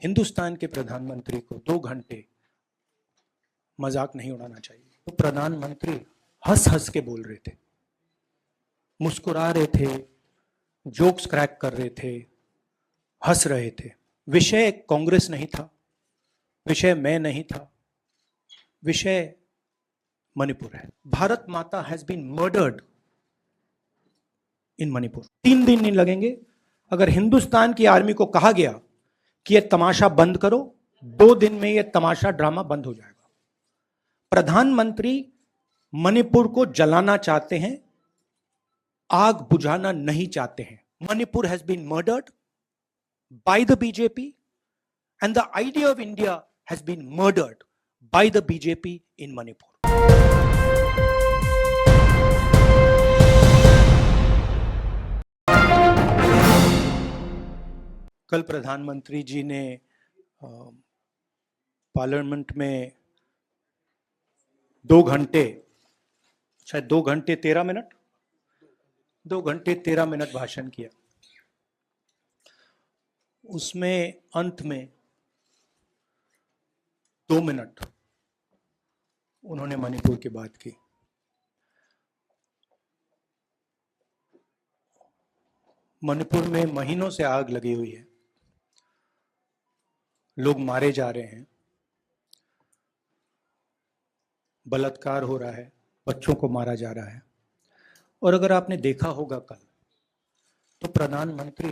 हिंदुस्तान के प्रधानमंत्री को 2 घंटे मजाक नहीं उड़ाना चाहिए। तो प्रधानमंत्री हंस हंस के बोल रहे थे, मुस्कुरा रहे थे, जोक्स क्रैक कर रहे थे, हंस रहे थे। विषय कांग्रेस नहीं था, विषय मैं नहीं था, विषय मणिपुर है। भारत माता हैज बीन मर्डर्ड इन मणिपुर। 3 दिन नहीं लगेंगे। अगर हिंदुस्तान की आर्मी को कहा गया कि यह तमाशा बंद करो, 2 दिन में यह तमाशा ड्रामा बंद हो जाएगा। प्रधानमंत्री मणिपुर को जलाना चाहते हैं, आग बुझाना नहीं चाहते हैं। Manipur has been murdered by the BJP and the idea of India has been murdered by the BJP in Manipur. कल प्रधानमंत्री जी ने पार्लियामेंट में 2 घंटे, शायद 2 घंटे 13 मिनट, 2 घंटे 13 मिनट भाषण किया। उसमें अंत में 2 मिनट उन्होंने मणिपुर की बात की। मणिपुर में महीनों से आग लगी हुई है, लोग मारे जा रहे हैं, बलात्कार हो रहा है, बच्चों को मारा जा रहा है। और अगर आपने देखा होगा कल, तो प्रधानमंत्री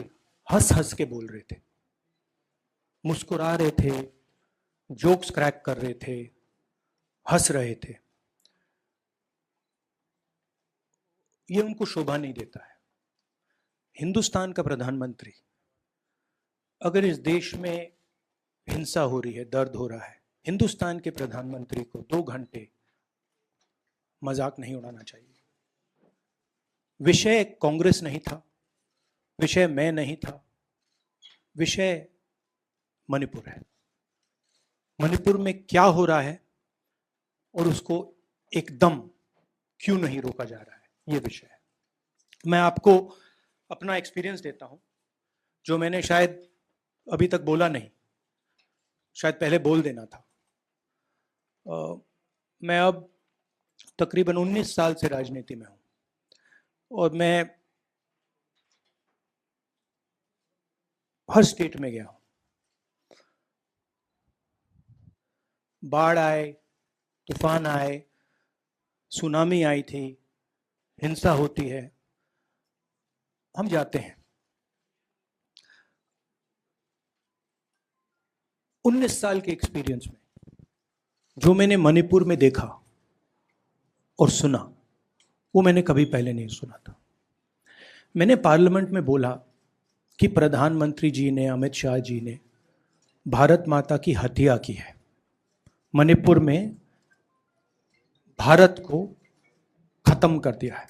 हंस हंस के बोल रहे थे, मुस्कुरा रहे थे, जोक्स क्रैक कर रहे थे, हंस रहे थे। ये उनको शोभा नहीं देता है। हिंदुस्तान का प्रधानमंत्री, अगर इस देश में हिंसा हो रही है, दर्द हो रहा है, हिंदुस्तान के प्रधानमंत्री को 2 घंटे मजाक नहीं उड़ाना चाहिए। विषय कांग्रेस नहीं था, विषय मैं नहीं था, विषय मणिपुर है। मणिपुर में क्या हो रहा है और उसको एकदम क्यों नहीं रोका जा रहा है, ये विषय है। मैं आपको अपना एक्सपीरियंस देता हूं, जो मैंने शायद अभी तक बोला नहीं, शायद पहले बोल देना था। मैं अब तकरीबन 19 साल से राजनीति में हूं और मैं हर स्टेट में गया हूं। बाढ़ आए, तूफान आए, सुनामी आई थी, हिंसा होती है, हम जाते हैं। 19 साल के एक्सपीरियंस में जो मैंने मणिपुर में देखा और सुना, वो मैंने कभी पहले नहीं सुना था। मैंने पार्लियामेंट में बोला कि प्रधानमंत्री जी ने, अमित शाह जी ने भारत माता की हत्या की है, मणिपुर में भारत को खत्म कर दिया है।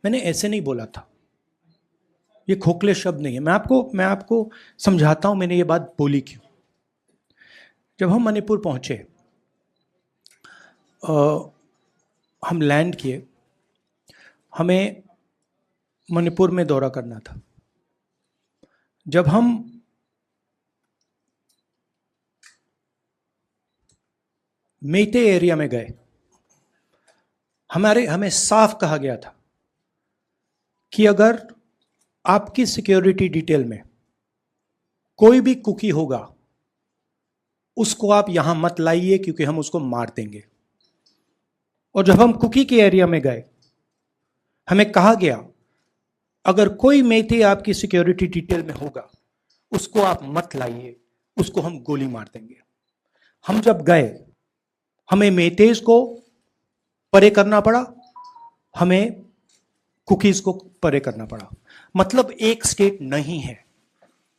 मैंने ऐसे नहीं बोला था, ये खोखले शब्द नहीं है। मैं आपको समझाता हूं मैंने ये बात बोली क्यों। जब हम मणिपुर पहुंचे, हम लैंड किए, हमें मणिपुर में दौरा करना था। जब हम मेते एरिया में गए, हमें साफ कहा गया था कि अगर आपकी सिक्योरिटी डिटेल में कोई भी कुकी होगा, उसको आप यहां मत लाइए क्योंकि हम उसको मार देंगे। और जब हम कुकी के एरिया में गए, हमें कहा गया अगर कोई मेथे आपकी सिक्योरिटी डिटेल में होगा, उसको आप मत लाइए, उसको हम गोली मार देंगे। हम जब गए, हमें मेतेज को परे करना पड़ा, हमें कुकीज को परे करना पड़ा। मतलब एक स्टेट नहीं है,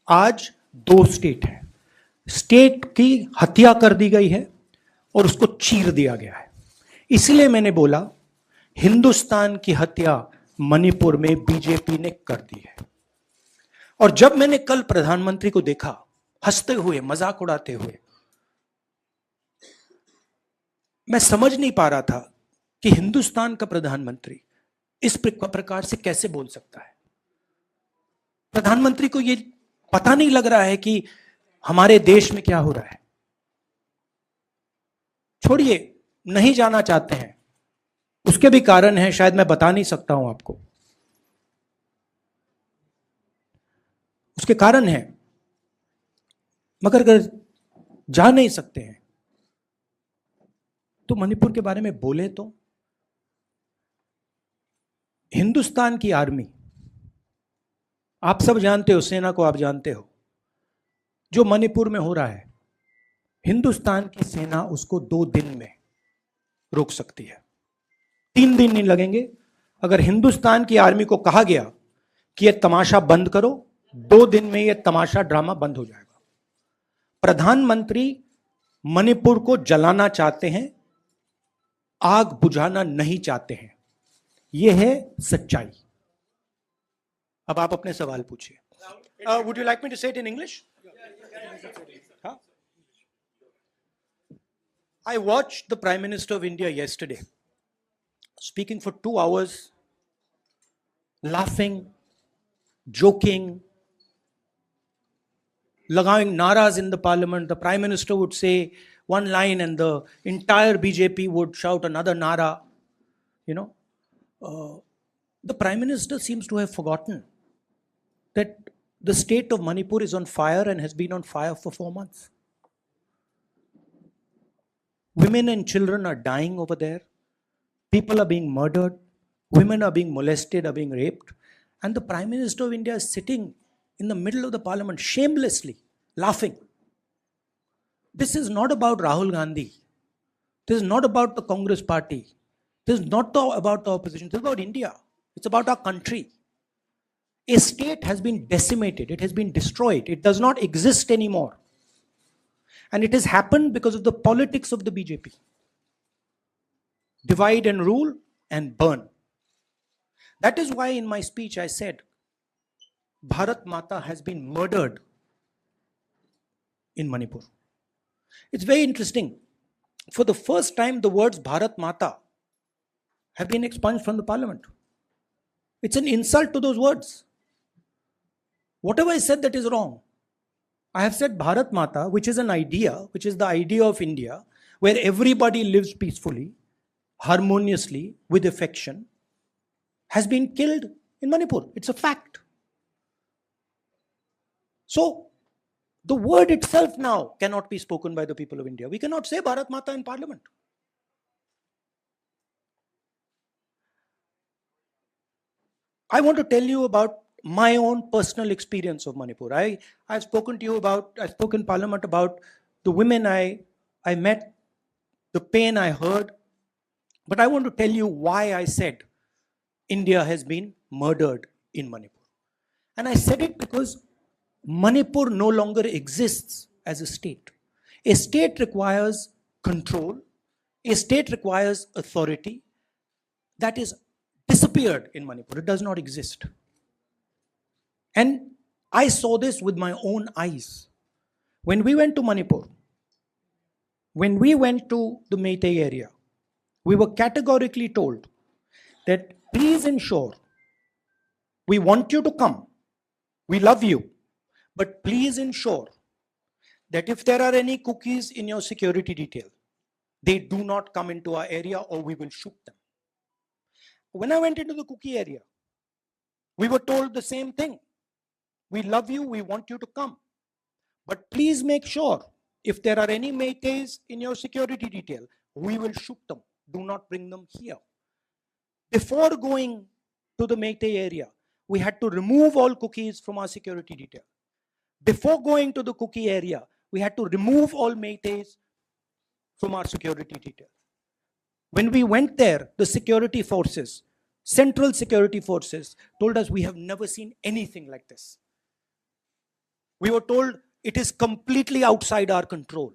आज 2 स्टेट है। स्टेट की हत्या कर दी गई है और उसको चीर दिया गया है। इसलिए मैंने बोला हिंदुस्तान की हत्या मणिपुर में बीजेपी ने कर दी है। और जब मैंने कल प्रधानमंत्री को देखा हंसते हुए, मजाक उड़ाते हुए, मैं समझ नहीं पा रहा था कि हिंदुस्तान का प्रधानमंत्री इस प्रकार से कैसे बोल सकता है। प्रधानमंत्री को यह पता नहीं लग रहा है कि हमारे देश में क्या हो रहा है। छोड़िए, नहीं जाना चाहते हैं, उसके भी कारण हैं, शायद मैं बता नहीं सकता हूं आपको। उसके कारण हैं, मगर अगर जा नहीं सकते हैं तो मणिपुर के बारे में बोले तो। हिंदुस्तान की आर्मी, आप सब जानते हो, सेना को आप जानते हो, जो मणिपुर में हो रहा है, हिंदुस्तान की सेना उसको 2 दिन में रोक सकती है। 3 दिन नहीं लगेंगे। अगर हिंदुस्तान की आर्मी को कहा गया कि यह तमाशा बंद करो, 2 दिन में यह तमाशा ड्रामा बंद हो जाएगा। प्रधानमंत्री मणिपुर को जलाना चाहते हैं, आग बुझाना नहीं चाहते हैं। यह है सच्चाई। अब आप अपने सवाल पूछिए। Would you like me to say it in English? I watched the Prime Minister of India yesterday speaking for 2 hours, laughing, joking, लगाing naras in the parliament. The Prime Minister would say one line and the entire BJP would shout another nara. The Prime Minister seems to have forgotten that the state of Manipur is on fire and has been on fire for 4 months. Women and children are dying over there. People are being murdered. Women are being molested, are being raped. And the Prime Minister of India is sitting in the middle of the parliament, shamelessly laughing. This is not about Rahul Gandhi. This is not about the Congress party. This is not about the opposition. This is about India. It's about our country. A state has been decimated. It has been destroyed. It does not exist anymore. And it has happened because of the politics of the BJP. Divide and rule and burn. That is why in my speech I said, Bharat Mata has been murdered in Manipur. It's very interesting. For the first time, the words Bharat Mata have been expunged from the parliament. It's an insult to those words. Whatever I said that is wrong. I have said Bharat Mata, which is an idea, which is the idea of India, where everybody lives peacefully, harmoniously, with affection, has been killed in Manipur. It's a fact. So, the word itself now cannot be spoken by the people of India. We cannot say Bharat Mata in parliament. I want to tell you about my own personal experience of Manipur. I've spoken to you about, I spoke in parliament about the women I met, the pain I heard. But I want to tell you why I said India has been murdered in Manipur. And I said it because Manipur no longer exists as a state. A state requires control. A state requires authority. That is disappeared in Manipur. It does not exist. And I saw this with my own eyes. When we went to Manipur, when we went to the Meitei area, we were categorically told that please ensure, we want you to come, we love you, but please ensure that if there are any cookies in your security detail, they do not come into our area or we will shoot them. When I went into the cookie area, we were told the same thing. We love you, we want you to come. But please make sure, if there are any Meiteis in your security detail, we will shoot them. Do not bring them here. Before going to the Meitei area, we had to remove all cookies from our security detail. Before going to the cookie area, we had to remove all Meiteis from our security detail. When we went there, the security forces, central security forces, told us we have never seen anything like this. We were told it is completely outside our control.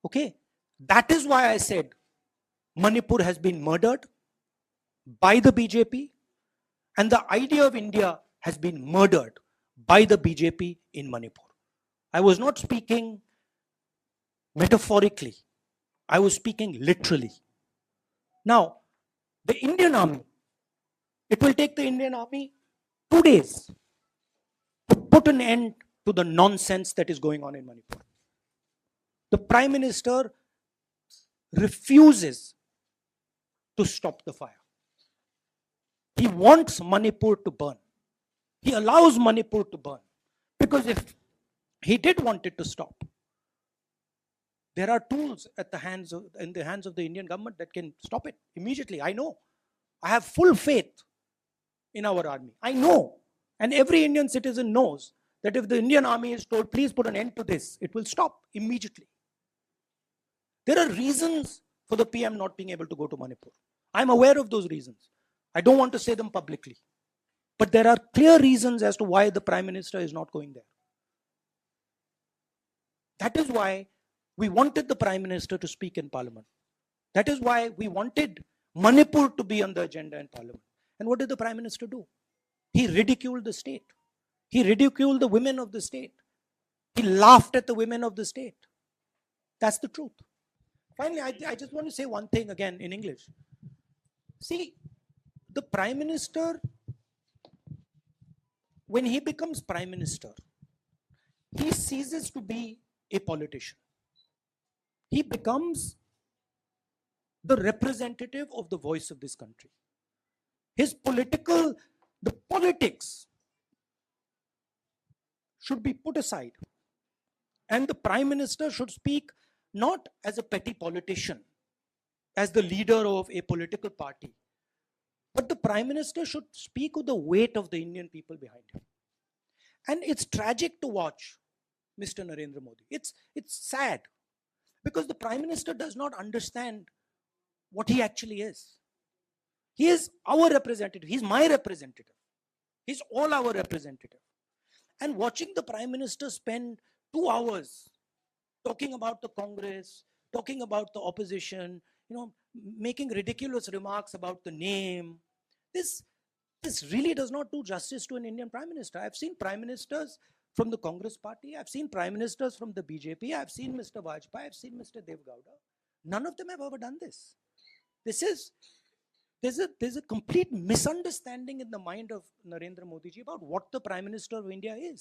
Okay? That is why I said Manipur has been murdered by the BJP and the idea of India has been murdered by the BJP in Manipur. I was not speaking metaphorically. I was speaking literally. Now, the Indian army, it will take the Indian army 2 days to put an end to the nonsense that is going on in Manipur. The Prime Minister refuses to stop the fire. He wants Manipur to burn. He allows Manipur to burn. Because if he did want it to stop, there are tools in the hands of the Indian government that can stop it immediately. I know. I have full faith in our army. I know. And every Indian citizen knows that if the Indian army is told, please put an end to this, it will stop immediately. There are reasons for the PM not being able to go to Manipur. I'm aware of those reasons. I don't want to say them publicly. But there are clear reasons as to why the Prime Minister is not going there. That is why we wanted the Prime Minister to speak in Parliament. That is why we wanted Manipur to be on the agenda in Parliament. And what did the Prime Minister do? He ridiculed the state. He ridiculed the women of the state. He laughed at the women of the state. That's the truth. Finally, I just want to say one thing again in English. See, the Prime Minister, when he becomes Prime Minister, he ceases to be a politician. He becomes the representative of the voice of this country. The politics should be put aside. And the Prime Minister should speak not as a petty politician, as the leader of a political party, but the Prime Minister should speak with the weight of the Indian people behind him. And it's tragic to watch Mr. Narendra Modi. It's sad because the Prime Minister does not understand what he actually is. He is our representative. He's my representative. He's all our representative. And watching the Prime Minister spend 2 hours talking about the Congress, talking about the opposition, making ridiculous remarks about the name, this really does not do justice to an Indian Prime Minister. I've seen Prime Ministers from the Congress party. I've seen Prime Ministers from the BJP. I've seen Mr. Vajpayee. I've seen Mr. Dev Gowda. None of them have ever done this. There's a complete misunderstanding in the mind of Narendra Modi ji about what the Prime Minister of India is.